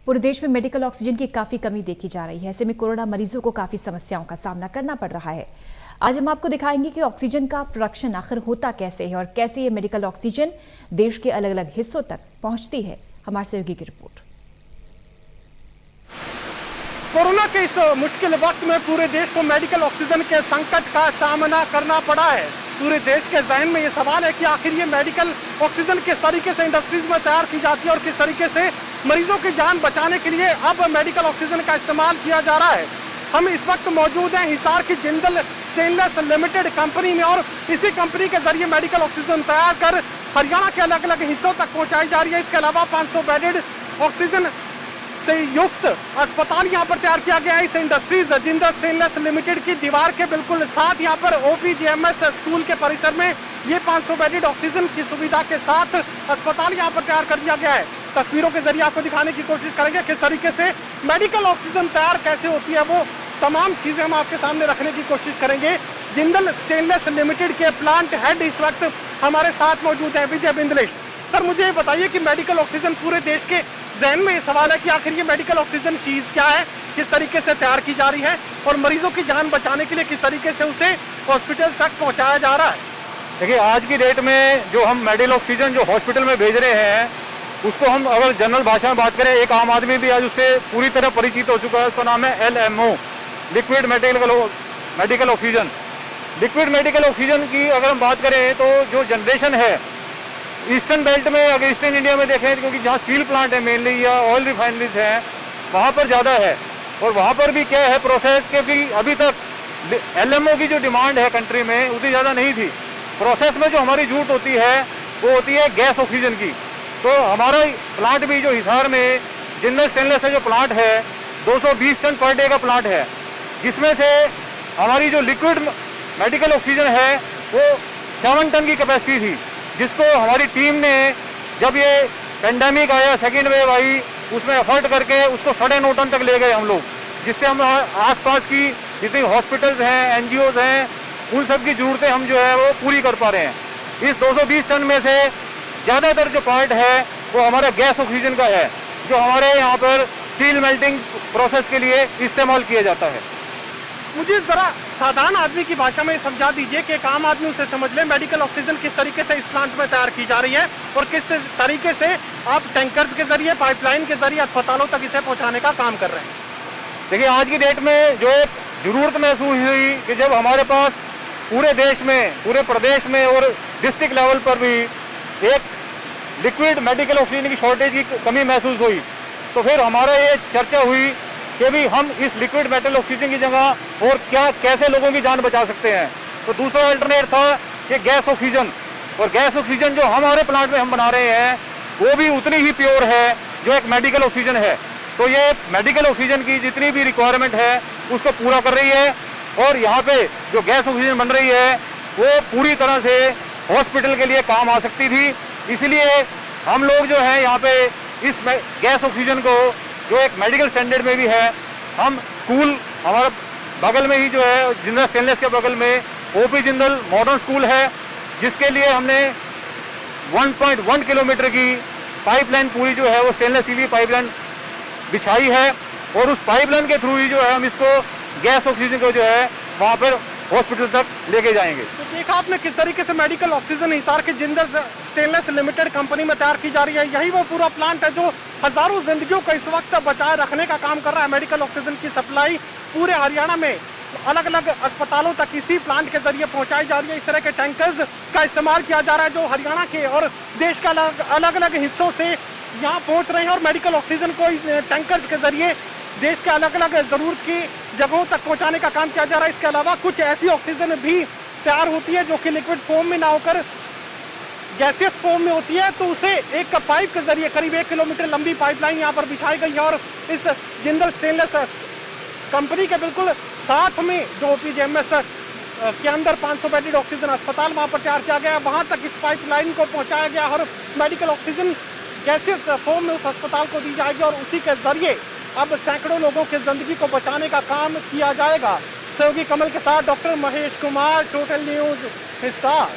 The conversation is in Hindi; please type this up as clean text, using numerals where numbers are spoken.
पूरे देश में मेडिकल ऑक्सीजन की काफी कमी देखी जा रही है। ऐसे में कोरोना मरीजों को काफी समस्याओं का सामना करना पड़ रहा है। आज हम आपको दिखाएंगे कि ऑक्सीजन का प्रोडक्शन आखिर होता कैसे है और कैसे ये मेडिकल ऑक्सीजन देश के अलग अलग हिस्सों तक पहुंचती है। हमारे सहयोगी की रिपोर्ट। कोरोना के इस मुश्किल वक्त में पूरे देश को मेडिकल ऑक्सीजन के संकट का सामना करना पड़ा है। पूरे देश के ज़हन में ये सवाल है कि आखिर ये मेडिकल ऑक्सीजन किस तरीके से इंडस्ट्रीज में तैयार की जाती है और किस तरीके से मरीजों की जान बचाने के लिए अब मेडिकल ऑक्सीजन का इस्तेमाल किया जा रहा है। हम इस वक्त मौजूद हैं हिसार की जिंदल स्टेनलेस लिमिटेड कंपनी में और इसी कंपनी के जरिए मेडिकल ऑक्सीजन तैयार कर हरियाणा के अलग अलग हिस्सों तक पहुंचाई जा रही है। इसके अलावा 500 बेडेड ऑक्सीजन से युक्त अस्पताल यहाँ पर तैयार किया गया है। इस इंडस्ट्रीज जिंदल स्टेनलेस लिमिटेड की दीवार के बिल्कुल साथ यहाँ पर OPGMS स्कूल के परिसर में ये 500 बेडेड ऑक्सीजन की सुविधा के साथ अस्पताल यहाँ पर तैयार कर दिया गया है। तस्वीरों के जरिए आपको दिखाने की कोशिश करेंगे किस तरीके से मेडिकल ऑक्सीजन तैयार कैसे होती है, वो तमाम चीजें हम आपके सामने रखने की कोशिश करेंगे। जिंदल स्टेनलेस लिमिटेड के प्लांट हेड इस वक्त हमारे साथ मौजूद है, विजय बिंदलेश। सर, मुझे ये बताइए कि मेडिकल ऑक्सीजन पूरे देश के ज़हन में ये सवाल है कि आखिर ये मेडिकल ऑक्सीजन चीज़ क्या है, किस तरीके से तैयार की जा रही है और मरीजों की जान बचाने के लिए किस तरीके से उसे हॉस्पिटल तक पहुंचाया जा रहा है। देखिए, आज की डेट में जो हम मेडिकल ऑक्सीजन जो हॉस्पिटल में भेज रहे हैं उसको हम अगर जनरल भाषा में बात करें, एक आम आदमी भी आज उससे पूरी तरह परिचित हो चुका है। उसका नाम है LMO, liquid medical oxygen. Liquid medical oxygen की अगर हम बात करें तो जो जनरेशन है ईस्टर्न बेल्ट में, अगर ईस्टर्न इंडिया में देखें, क्योंकि जहाँ स्टील प्लांट है मेनली या ऑयल रिफाइनरीज हैं, वहाँ पर ज़्यादा है। और वहाँ पर भी क्या है प्रोसेस, क्योंकि अभी तक LMO की जो डिमांड है कंट्री में उतनी ज़्यादा नहीं थी। प्रोसेस में जो हमारी जरूरत होती है वो होती है गैस ऑक्सीजन की। तो हमारा प्लांट भी जो हिसार में जिंदल स्टेनलेस का जो प्लांट है 220 टन पर डे का प्लांट है, जिसमें से हमारी जो लिक्विड मेडिकल ऑक्सीजन है वो 7 टन की कैपेसिटी थी, जिसको हमारी टीम ने जब ये पेंडेमिक आया, सेकेंड वेव आई, उसमें एफर्ट करके उसको 9.5 टन तक ले गए हम लोग, जिससे हम आसपास की जितनी हॉस्पिटल्स हैं, NGOs हैं, उन सब की ज़रूरतें हम जो है वो पूरी कर पा रहे हैं। इस 220 टन में से ज़्यादातर जो पार्ट है वो हमारा गैस ऑक्सीजन का है, जो हमारे यहाँ पर स्टील मेल्टिंग प्रोसेस के लिए इस्तेमाल किया जाता है। मुझे ज़रा साधारण आदमी की भाषा में समझा दीजिए कि एक आम आदमी उसे समझ ले, मेडिकल ऑक्सीजन किस तरीके से इस प्लांट में तैयार की जा रही है और किस तरीके से आप टैंकर्स के जरिए, पाइपलाइन के जरिए अस्पतालों तक इसे पहुंचाने का काम कर रहे हैं। देखिए, आज की डेट में जो एक ज़रूरत महसूस हुई कि जब हमारे पास पूरे देश में, पूरे प्रदेश में और डिस्ट्रिक्ट लेवल पर भी एक लिक्विड मेडिकल ऑक्सीजन की शॉर्टेज की कमी महसूस हुई, तो फिर हमारा ये चर्चा हुई कि भी हम इस लिक्विड मेटल ऑक्सीजन की जगह और क्या कैसे लोगों की जान बचा सकते हैं। तो दूसरा अल्टरनेट था कि गैस ऑक्सीजन, और गैस ऑक्सीजन जो हमारे प्लांट में हम बना रहे हैं वो भी उतनी ही प्योर है जो एक मेडिकल ऑक्सीजन है। तो ये मेडिकल ऑक्सीजन की जितनी भी रिक्वायरमेंट है उसको पूरा कर रही है, और यहाँ पे जो गैस ऑक्सीजन बन रही है वो पूरी तरह से हॉस्पिटल के लिए काम आ सकती थी। इसलिए हम लोग जो है यहाँ पे इस गैस ऑक्सीजन को, जो एक मेडिकल स्टैंडर्ड में भी है, हम स्कूल हमारा बगल में ही जो है जिंदल स्टेनलेस के बगल में OP जिंदल मॉडर्न स्कूल है, जिसके लिए हमने 1.1 किलोमीटर की पाइपलाइन पूरी जो है वो स्टेनलेस स्टील की पाइपलाइन बिछाई है, और उस पाइपलाइन के थ्रू ही जो है हम इसको गैस ऑक्सीजन को जो है वहाँ पर हॉस्पिटल तक लेके जाएंगे। तो देखा आपने किस तरीके से मेडिकल ऑक्सीजन हिसार के जिंदल स्टेनलेस लिमिटेड कंपनी में तैयार की जा रही है। यही वो पूरा प्लांट है जो हजारों जिंदगियों को इस वक्त बचाए रखने का काम कर रहा है। मेडिकल ऑक्सीजन की सप्लाई पूरे हरियाणा में अलग अलग अस्पतालों तक इसी प्लांट के जरिए पहुंचाई जा रही है। इस तरह के टैंकर्स का इस्तेमाल किया जा रहा है जो हरियाणा के और देश के अलग अलग हिस्सों से यहाँ पहुँच रहे हैं, और मेडिकल ऑक्सीजन को इस टैंकर्स के जरिए देश के अलग अलग ज़रूरत की जगहों तक पहुंचाने का काम किया जा रहा है। इसके अलावा कुछ ऐसी ऑक्सीजन भी तैयार होती है जो कि लिक्विड फॉर्म में ना होकर गैसियस फॉर्म में होती है, तो उसे एक पाइप के जरिए करीब 1 किलोमीटर लंबी पाइपलाइन यहाँ पर बिछाई गई है, और इस जिंदल स्टेनलेस कंपनी के बिल्कुल साथ में जो OPGMS के अंदर 500 बेडेड ऑक्सीजन अस्पताल वहाँ पर तैयार किया गया है, वहाँ तक इस पाइपलाइन को पहुँचाया गया और मेडिकल ऑक्सीजन गैसियस फॉर्म में उस अस्पताल को दी जाएगी, और उसी के जरिए अब सैकड़ों लोगों की जिंदगी को बचाने का काम किया जाएगा। सहयोगी कमल के साथ doctor Mahesh Kumar, total news Hisar.